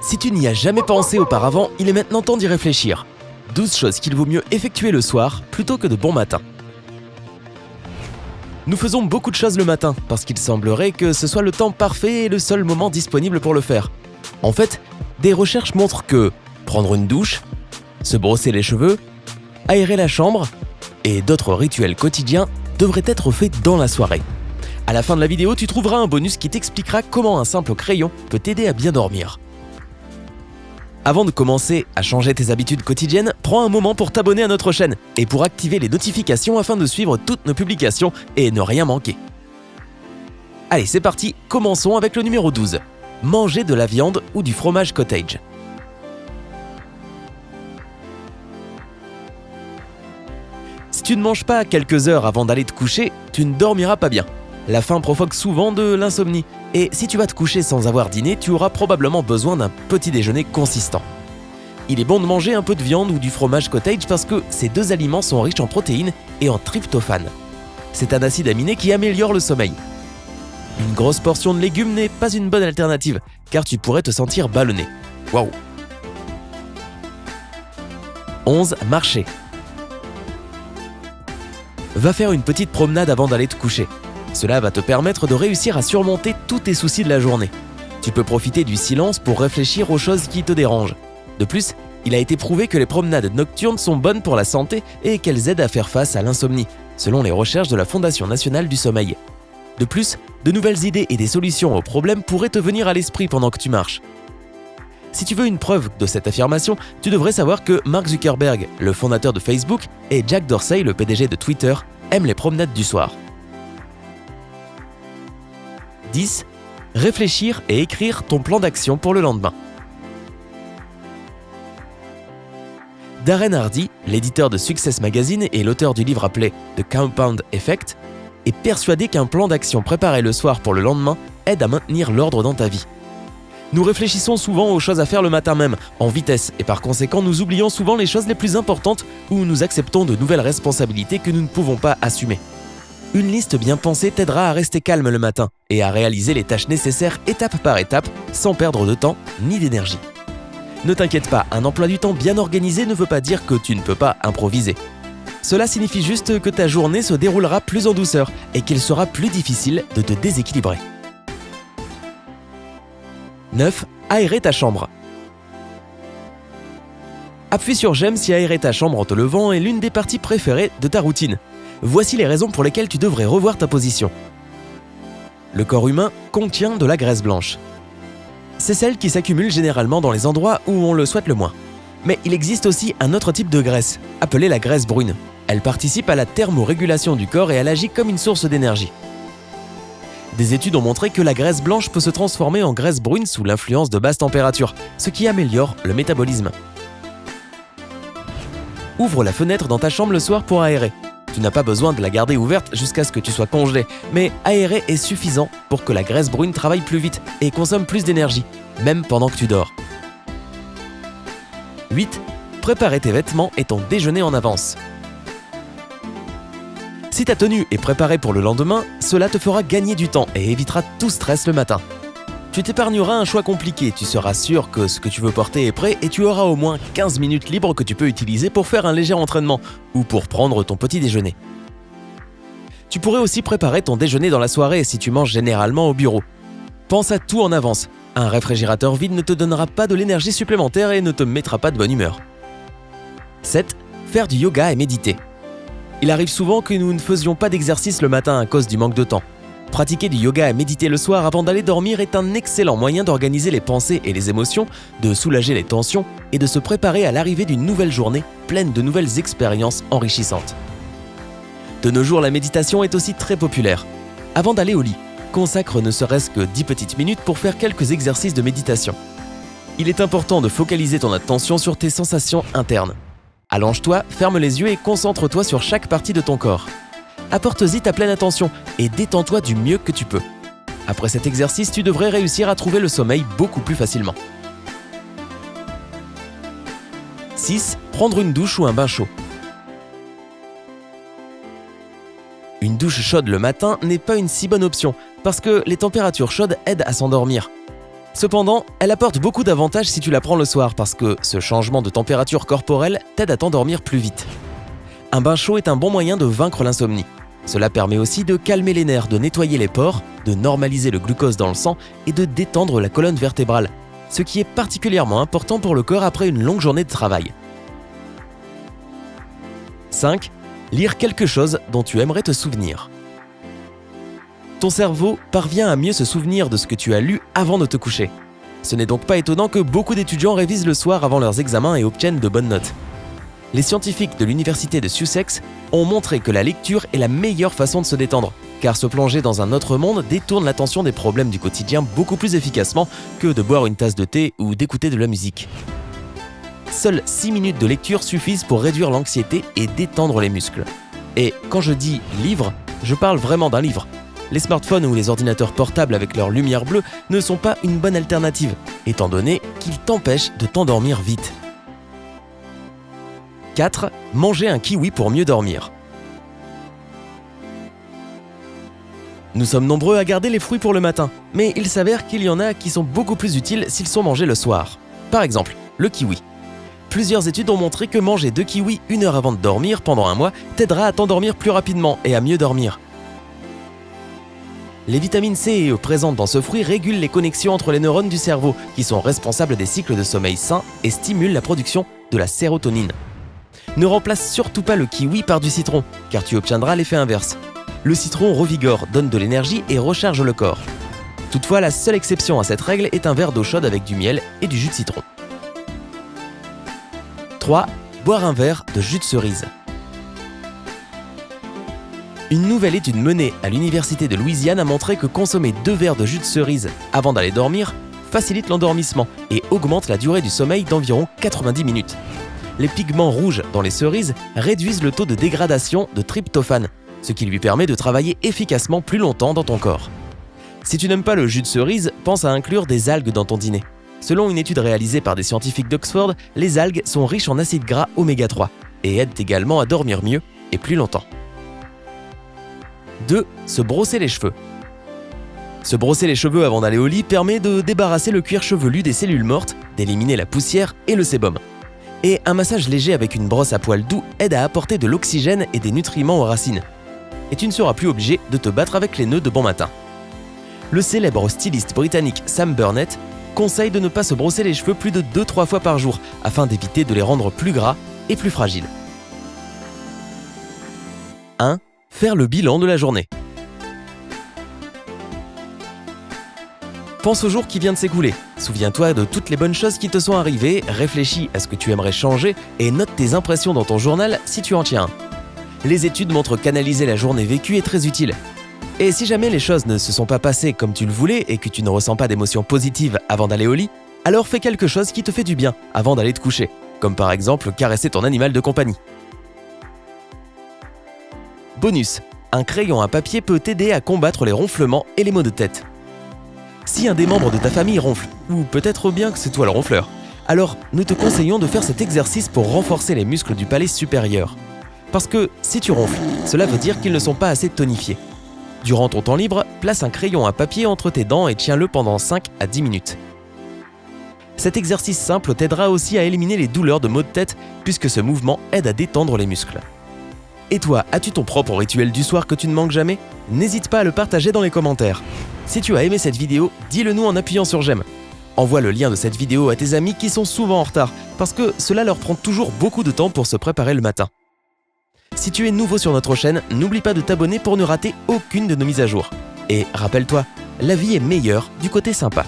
Si tu n'y as jamais pensé auparavant, il est maintenant temps d'y réfléchir. 12 choses qu'il vaut mieux effectuer le soir plutôt que de bon matin. Nous faisons beaucoup de choses le matin parce qu'il semblerait que ce soit le temps parfait et le seul moment disponible pour le faire. En fait, des recherches montrent que prendre une douche, se brosser les cheveux, aérer la chambre et d'autres rituels quotidiens devraient être faits dans la soirée. À la fin de la vidéo, tu trouveras un bonus qui t'expliquera comment un simple crayon peut t'aider à bien dormir. Avant de commencer à changer tes habitudes quotidiennes, prends un moment pour t'abonner à notre chaîne et pour activer les notifications afin de suivre toutes nos publications et ne rien manquer. Allez, c'est parti, commençons avec le numéro 12. Manger de la viande ou du fromage cottage. Si tu ne manges pas quelques heures avant d'aller te coucher, tu ne dormiras pas bien. La faim provoque souvent de l'insomnie, et si tu vas te coucher sans avoir dîné, tu auras probablement besoin d'un petit déjeuner consistant. Il est bon de manger un peu de viande ou du fromage cottage parce que ces deux aliments sont riches en protéines et en tryptophane. C'est un acide aminé qui améliore le sommeil. Une grosse portion de légumes n'est pas une bonne alternative, car tu pourrais te sentir ballonné. Waouh! 11. Marcher. Va faire une petite promenade avant d'aller te coucher. Cela va te permettre de réussir à surmonter tous tes soucis de la journée. Tu peux profiter du silence pour réfléchir aux choses qui te dérangent. De plus, il a été prouvé que les promenades nocturnes sont bonnes pour la santé et qu'elles aident à faire face à l'insomnie, selon les recherches de la Fondation nationale du sommeil. De plus, de nouvelles idées et des solutions aux problèmes pourraient te venir à l'esprit pendant que tu marches. Si tu veux une preuve de cette affirmation, tu devrais savoir que Mark Zuckerberg, le fondateur de Facebook, et Jack Dorsey, le PDG de Twitter, aiment les promenades du soir. 10. Réfléchir et écrire ton plan d'action pour le lendemain. Darren Hardy, l'éditeur de Success Magazine et l'auteur du livre appelé The Compound Effect, est persuadé qu'un plan d'action préparé le soir pour le lendemain aide à maintenir l'ordre dans ta vie. Nous réfléchissons souvent aux choses à faire le matin même, en vitesse, et par conséquent nous oublions souvent les choses les plus importantes ou nous acceptons de nouvelles responsabilités que nous ne pouvons pas assumer. Une liste bien pensée t'aidera à rester calme le matin et à réaliser les tâches nécessaires étape par étape sans perdre de temps ni d'énergie. Ne t'inquiète pas, un emploi du temps bien organisé ne veut pas dire que tu ne peux pas improviser. Cela signifie juste que ta journée se déroulera plus en douceur et qu'il sera plus difficile de te déséquilibrer. 9. Aérer ta chambre. Appuie sur j'aime si aérer ta chambre en te levant est l'une des parties préférées de ta routine. Voici les raisons pour lesquelles tu devrais revoir ta position. Le corps humain contient de la graisse blanche. C'est celle qui s'accumule généralement dans les endroits où on le souhaite le moins. Mais il existe aussi un autre type de graisse, appelée la graisse brune. Elle participe à la thermorégulation du corps et elle agit comme une source d'énergie. Des études ont montré que la graisse blanche peut se transformer en graisse brune sous l'influence de basses températures, ce qui améliore le métabolisme. Ouvre la fenêtre dans ta chambre le soir pour aérer. Tu n'as pas besoin de la garder ouverte jusqu'à ce que tu sois congelé, mais aérer est suffisant pour que la graisse brune travaille plus vite et consomme plus d'énergie, même pendant que tu dors. 8. Préparer tes vêtements et ton déjeuner en avance. Si ta tenue est préparée pour le lendemain, cela te fera gagner du temps et évitera tout stress le matin. Tu t'épargneras un choix compliqué, tu seras sûr que ce que tu veux porter est prêt et tu auras au moins 15 minutes libres que tu peux utiliser pour faire un léger entraînement ou pour prendre ton petit déjeuner. Tu pourrais aussi préparer ton déjeuner dans la soirée si tu manges généralement au bureau. Pense à tout en avance. Un réfrigérateur vide ne te donnera pas de l'énergie supplémentaire et ne te mettra pas de bonne humeur. 7. Faire du yoga et méditer. Il arrive souvent que nous ne faisions pas d'exercice le matin à cause du manque de temps. Pratiquer du yoga et méditer le soir avant d'aller dormir est un excellent moyen d'organiser les pensées et les émotions, de soulager les tensions et de se préparer à l'arrivée d'une nouvelle journée pleine de nouvelles expériences enrichissantes. De nos jours, la méditation est aussi très populaire. Avant d'aller au lit, consacre ne serait-ce que 10 petites minutes pour faire quelques exercices de méditation. Il est important de focaliser ton attention sur tes sensations internes. Allonge-toi, ferme les yeux et concentre-toi sur chaque partie de ton corps. Apporte-y ta pleine attention et détends-toi du mieux que tu peux. Après cet exercice, tu devrais réussir à trouver le sommeil beaucoup plus facilement. 6. Prendre une douche ou un bain chaud. Une douche chaude le matin n'est pas une si bonne option parce que les températures chaudes aident à s'endormir. Cependant, elle apporte beaucoup d'avantages si tu la prends le soir parce que ce changement de température corporelle t'aide à t'endormir plus vite. Un bain chaud est un bon moyen de vaincre l'insomnie. Cela permet aussi de calmer les nerfs, de nettoyer les pores, de normaliser le glucose dans le sang et de détendre la colonne vertébrale, ce qui est particulièrement important pour le corps après une longue journée de travail. 5. Lire quelque chose dont tu aimerais te souvenir. Ton cerveau parvient à mieux se souvenir de ce que tu as lu avant de te coucher. Ce n'est donc pas étonnant que beaucoup d'étudiants révisent le soir avant leurs examens et obtiennent de bonnes notes. Les scientifiques de l'université de Sussex ont montré que la lecture est la meilleure façon de se détendre, car se plonger dans un autre monde détourne l'attention des problèmes du quotidien beaucoup plus efficacement que de boire une tasse de thé ou d'écouter de la musique. Seules 6 minutes de lecture suffisent pour réduire l'anxiété et détendre les muscles. Et quand je dis livre, je parle vraiment d'un livre. Les smartphones ou les ordinateurs portables avec leur lumière bleue ne sont pas une bonne alternative, étant donné qu'ils t'empêchent de t'endormir vite. 4. Manger un kiwi pour mieux dormir. Nous sommes nombreux à garder les fruits pour le matin, mais il s'avère qu'il y en a qui sont beaucoup plus utiles s'ils sont mangés le soir. Par exemple, le kiwi. Plusieurs études ont montré que manger 2 kiwis 1 heure avant de dormir pendant un mois t'aidera à t'endormir plus rapidement et à mieux dormir. Les vitamines C et E présentes dans ce fruit régulent les connexions entre les neurones du cerveau, qui sont responsables des cycles de sommeil sains et stimulent la production de la sérotonine. Ne remplace surtout pas le kiwi par du citron, car tu obtiendras l'effet inverse. Le citron revigore, donne de l'énergie et recharge le corps. Toutefois, la seule exception à cette règle est un verre d'eau chaude avec du miel et du jus de citron. 3. Boire un verre de jus de cerise. Une nouvelle étude menée à l'université de Louisiane a montré que consommer 2 verres de jus de cerise avant d'aller dormir facilite l'endormissement et augmente la durée du sommeil d'environ 90 minutes. Les pigments rouges dans les cerises réduisent le taux de dégradation de tryptophane, ce qui lui permet de travailler efficacement plus longtemps dans ton corps. Si tu n'aimes pas le jus de cerise, pense à inclure des algues dans ton dîner. Selon une étude réalisée par des scientifiques d'Oxford, les algues sont riches en acides gras oméga 3 et aident également à dormir mieux et plus longtemps. 2. Se brosser les cheveux. Se brosser les cheveux avant d'aller au lit permet de débarrasser le cuir chevelu des cellules mortes, d'éliminer la poussière et le sébum. Et un massage léger avec une brosse à poils doux aide à apporter de l'oxygène et des nutriments aux racines. Et tu ne seras plus obligé de te battre avec les nœuds de bon matin. Le célèbre styliste britannique Sam Burnett conseille de ne pas se brosser les cheveux plus de 2-3 fois par jour afin d'éviter de les rendre plus gras et plus fragiles. 1. Faire le bilan de la journée. Pense au jour qui vient de s'écouler. Souviens-toi de toutes les bonnes choses qui te sont arrivées, réfléchis à ce que tu aimerais changer et note tes impressions dans ton journal si tu en tiens un. Les études montrent qu'analyser la journée vécue est très utile. Et si jamais les choses ne se sont pas passées comme tu le voulais et que tu ne ressens pas d'émotions positives avant d'aller au lit, alors fais quelque chose qui te fait du bien avant d'aller te coucher, comme par exemple caresser ton animal de compagnie. Bonus, un crayon à papier peut t'aider à combattre les ronflements et les maux de tête. Si un des membres de ta famille ronfle, ou peut-être bien que c'est toi le ronfleur, alors nous te conseillons de faire cet exercice pour renforcer les muscles du palais supérieur. Parce que si tu ronfles, cela veut dire qu'ils ne sont pas assez tonifiés. Durant ton temps libre, place un crayon à papier entre tes dents et tiens-le pendant 5 à 10 minutes. Cet exercice simple t'aidera aussi à éliminer les douleurs de maux de tête puisque ce mouvement aide à détendre les muscles. Et toi, as-tu ton propre rituel du soir que tu ne manques jamais ? N'hésite pas à le partager dans les commentaires. Si tu as aimé cette vidéo, dis-le nous en appuyant sur j'aime. Envoie le lien de cette vidéo à tes amis qui sont souvent en retard parce que cela leur prend toujours beaucoup de temps pour se préparer le matin. Si tu es nouveau sur notre chaîne, n'oublie pas de t'abonner pour ne rater aucune de nos mises à jour. Et rappelle-toi, la vie est meilleure du côté sympa.